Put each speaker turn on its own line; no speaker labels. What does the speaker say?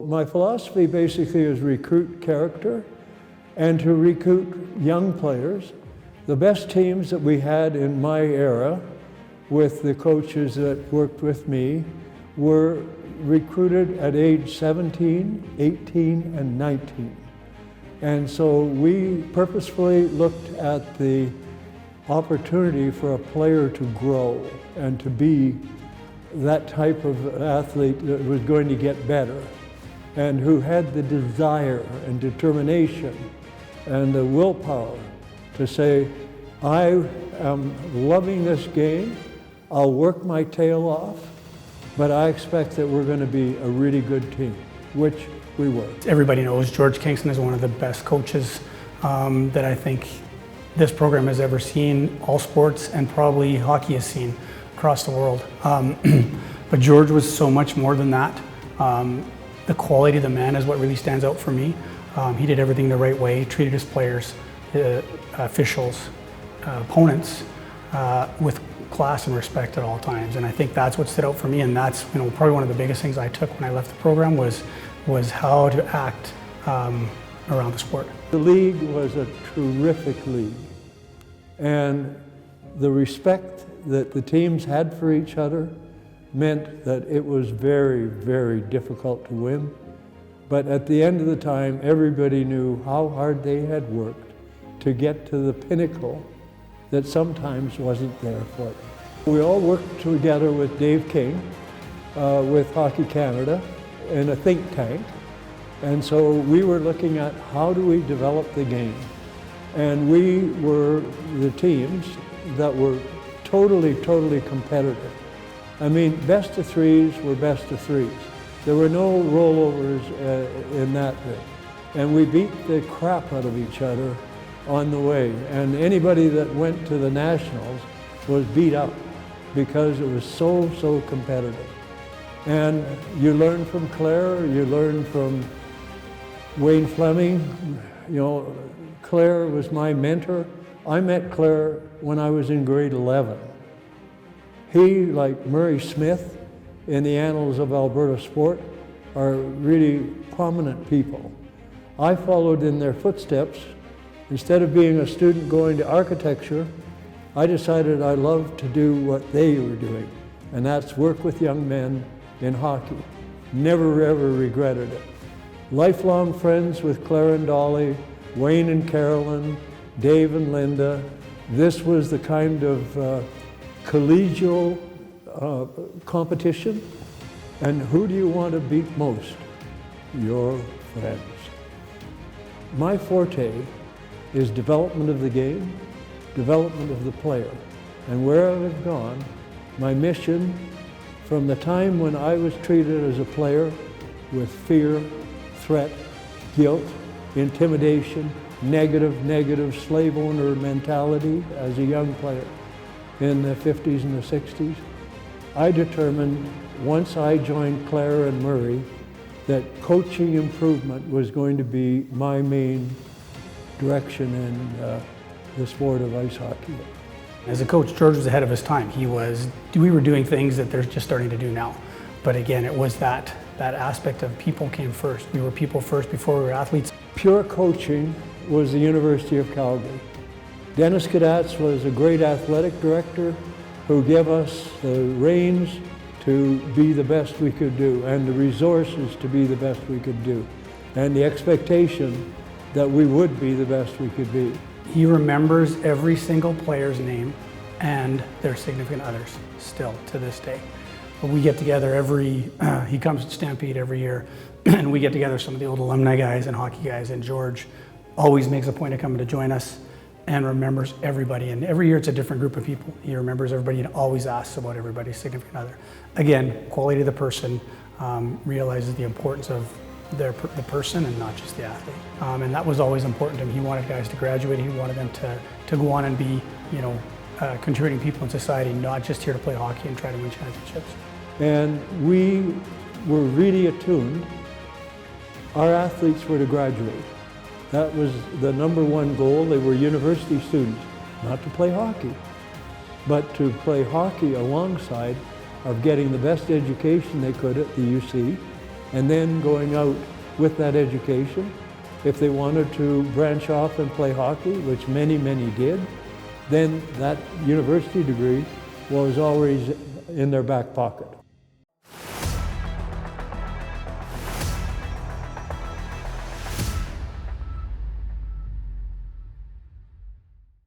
My philosophy basically is recruit character and to recruit young players. The best teams that we had in my era with the coaches that worked with me were recruited at age 17, 18, and 19. And so we purposefully looked at the opportunity for a player to grow and to be that type of athlete that was going to get better and who had the desire and determination and the willpower to say, I am loving this game, I'll work my tail off, but I expect that we're going to be a really good team, which we were.
Everybody knows George Kingston is one of the best coaches that I think this program has ever seen, all sports, and probably hockey has seen across the world. But George was so much more than that. The quality of the man is what really stands out for me. He did everything the right way, treated his players, officials, opponents with class and respect at all times. And I think that's what stood out for me, and that's probably one of the biggest things I took when I left the program was how to act around the sport.
The league was a terrific league, and the respect that the teams had for each other meant that it was very, very difficult to win. But at the end of the time, everybody knew how hard they had worked to get to the pinnacle that sometimes wasn't there for them. We all worked together with Dave King, with Hockey Canada, in a think tank. And so we were looking at how do we develop the game. And we were the teams that were totally competitive. I mean, best of threes were best of threes. There were no rollovers in that bit. And we beat the crap out of each other on the way. And anybody that went to the Nationals was beat up because it was so competitive. And you learn from Claire, you learn from Wayne Fleming. Claire was my mentor. I met Claire when I was in grade 11. He, like Murray Smith, in the annals of Alberta sport, are really prominent people. I followed in their footsteps. Instead of being a student going to architecture, I decided I loved to do what they were doing, and that's work with young men in hockey. Never ever regretted it. Lifelong friends with Claire and Dolly, Wayne and Carolyn, Dave and Linda. This was the kind of collegial competition. And who do you want to beat most? Your friends. My forte is development of the game, development of the player. And where I've gone, my mission from the time when I was treated as a player with fear, threat, guilt, intimidation, negative slave owner mentality as a young player in the 50s and the 60s, I determined once I joined Claire and Murray that coaching improvement was going to be my main direction in the sport of ice hockey.
As a coach, George was ahead of his time. We were doing things that they're just starting to do now. But again, it was that aspect of people came first. We were people first before we were athletes.
Pure coaching was the University of Calgary. Dennis Kadatz was a great athletic director who gave us the reins to be the best we could do and the resources to be the best we could do and the expectation that we would be the best we could be.
He remembers every single player's name and their significant others still to this day. We get together he comes to Stampede every year, and we get together some of the old alumni guys and hockey guys, and George always makes a point of coming to join us and remembers everybody. And every year it's a different group of people. He remembers everybody and always asks about everybody's significant other. Again, quality of the person, realizes the importance of the person and not just the athlete. And that was always important to him. He wanted guys to graduate. He wanted them to go on and be, contributing people in society, not just here to play hockey and try to win championships.
And we were really attuned. Our athletes were to graduate. That was the number one goal. They were university students, not to play hockey, but to play hockey alongside of getting the best education they could at the UC and then going out with that education. If they wanted to branch off and play hockey, which many, many did, then that university degree was always in their back pocket.